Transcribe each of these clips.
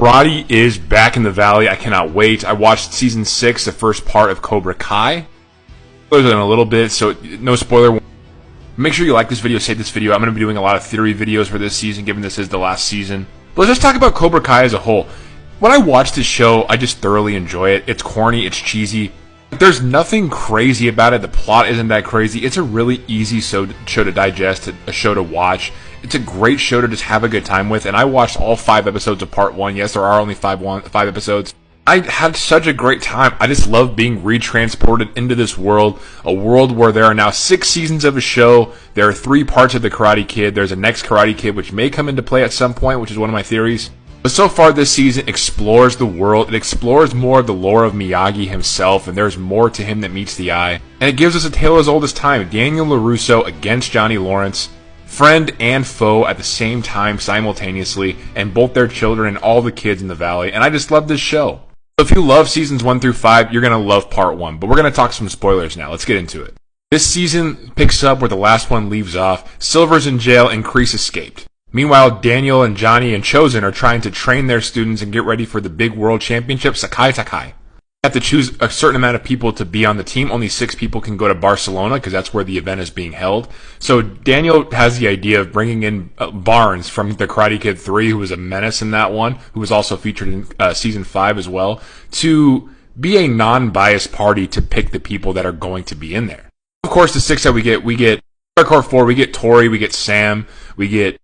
Karate is back in the valley. I cannot wait. I watched season 6, the first part of Cobra Kai. Spoilers in a little bit, so no spoiler. Make sure you like this video, save this video. I'm going to be doing a lot of theory videos for this season, given this is the last season. But let's just talk about Cobra Kai as a whole. When I watch this show, I just thoroughly enjoy it. It's corny, it's cheesy. There's nothing crazy about it. The plot isn't that crazy. It's a really easy show to digest, a show to watch. It's a great show to just have a good time with, and I watched all 5 episodes of part 1. Yes, there are only 5 episodes. I had such a great time. I just love being retransported into this world, a world where there are now 6 seasons of a show. There are 3 parts of the Karate Kid. There's a next Karate Kid, which may come into play at some point, which is one of my theories. But so far this season explores the world. It explores more of the lore of Miyagi himself, and there's more to him that meets the eye. And it gives us a tale as old as time. Daniel LaRusso against Johnny Lawrence. Friend and foe at the same time, simultaneously, and both their children and all the kids in the valley. And I just love this show. So if you love seasons 1 through 5, you're going to love part 1. But we're going to talk some spoilers now. Let's get into it. This season picks up where the last one leaves off. Silver's in jail and Kreese escaped. Meanwhile, Daniel and Johnny and Chosen are trying to train their students and get ready for the big world championship, Sakai Sakai. You have to choose a certain amount of people to be on the team. Only 6 people can go to Barcelona because that's where the event is being held. So Daniel has the idea of bringing in Barnes from the Karate Kid 3, who was a menace in that one, who was also featured in season 5 as well, to be a non-biased party to pick the people that are going to be in there. Of course, the 6 that we get Hardcore 4, we get Tori, we get Sam, we get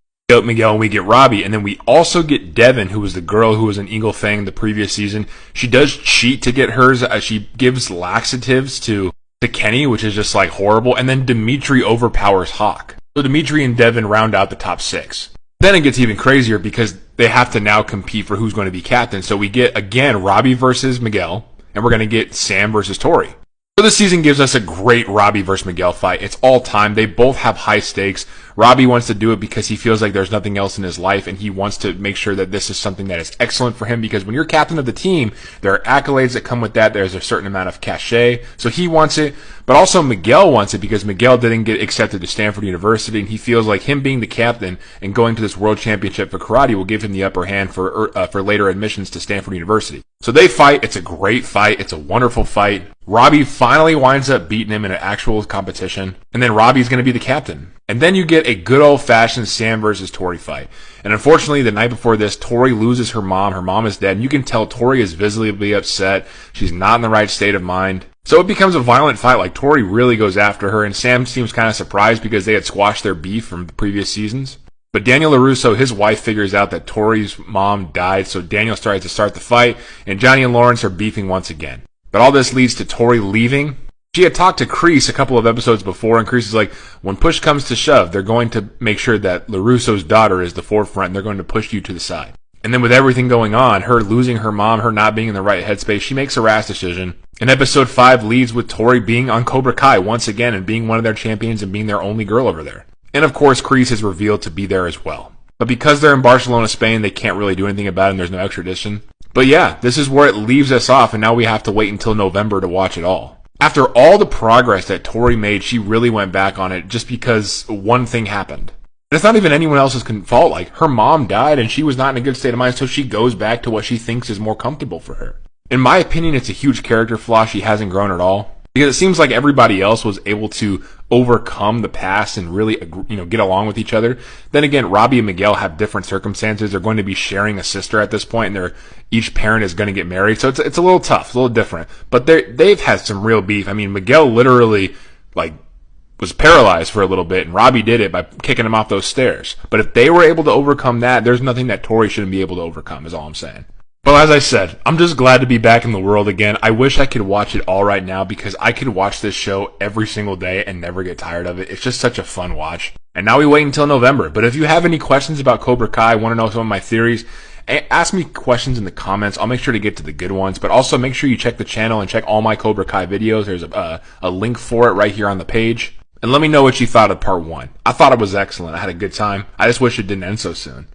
Miguel, and we get Robbie, and then we also get Devin, who was the girl who was in Eagle Fang the previous season. She does cheat to get hers. She gives laxatives to Kenny, which is just like horrible, and then Dimitri overpowers Hawk. So Dimitri and Devin round out the top 6. Then it gets even crazier because they have to now compete for who's going to be captain. So we get, again, Robbie versus Miguel, and we're going to get Sam versus Tori. So this season gives us a great Robbie versus Miguel fight. It's all time. They both have high stakes. Robbie wants to do it because he feels like there's nothing else in his life, and he wants to make sure that this is something that is excellent for him, because when you're captain of the team, there are accolades that come with that. There's a certain amount of cachet. So he wants it, but also Miguel wants it because Miguel didn't get accepted to Stanford University, and he feels like him being the captain and going to this world championship for karate will give him the upper hand for later admissions to Stanford University. So they fight. It's a great fight. It's a wonderful fight. Robbie finally winds up beating him in an actual competition, and then Robbie's going to be the captain. And then you get a good old-fashioned Sam versus Tori fight. And unfortunately, the night before this, Tori loses her mom. Her mom is dead, and you can tell Tori is visibly upset. She's not in the right state of mind. So it becomes a violent fight. Like, Tori really goes after her, and Sam seems kind of surprised because they had squashed their beef from the previous seasons. But Daniel LaRusso, his wife, figures out that Tori's mom died, so Daniel tries to start the fight, and Johnny and Lawrence are beefing once again. But all this leads to Tori leaving. She had talked to Kreese a couple of episodes before, and Kreese is like, when push comes to shove, they're going to make sure that LaRusso's daughter is the forefront, and they're going to push you to the side. And then with everything going on, her losing her mom, her not being in the right headspace, she makes a rash decision. And episode 5 leads with Tori being on Cobra Kai once again and being one of their champions and being their only girl over there. And of course, Kreese is revealed to be there as well. But because they're in Barcelona, Spain, they can't really do anything about it, and there's no extradition. But yeah, this is where it leaves us off, and now we have to wait until November to watch it all. After all the progress that Tori made, she really went back on it just because one thing happened. And it's not even anyone else's fault. Like, her mom died and she was not in a good state of mind, so she goes back to what she thinks is more comfortable for her. In my opinion, it's a huge character flaw. She hasn't grown at all. Because it seems like everybody else was able to overcome the past and really, get along with each other. Then again, Robbie and Miguel have different circumstances. They're going to be sharing a sister at this point, and each parent is going to get married. So it's a little tough, a little different. But they've had some real beef. I mean, Miguel literally, was paralyzed for a little bit, and Robbie did it by kicking him off those stairs. But if they were able to overcome that, there's nothing that Tori shouldn't be able to overcome, is all I'm saying. Well, as I said, I'm just glad to be back in the world again. I wish I could watch it all right now because I could watch this show every single day and never get tired of it. It's just such a fun watch. And now we wait until November. But if you have any questions about Cobra Kai, want to know some of my theories, ask me questions in the comments. I'll make sure to get to the good ones. But also make sure you check the channel and check all my Cobra Kai videos. There's a link for it right here on the page. And let me know what you thought of part 1. I thought it was excellent. I had a good time. I just wish it didn't end so soon.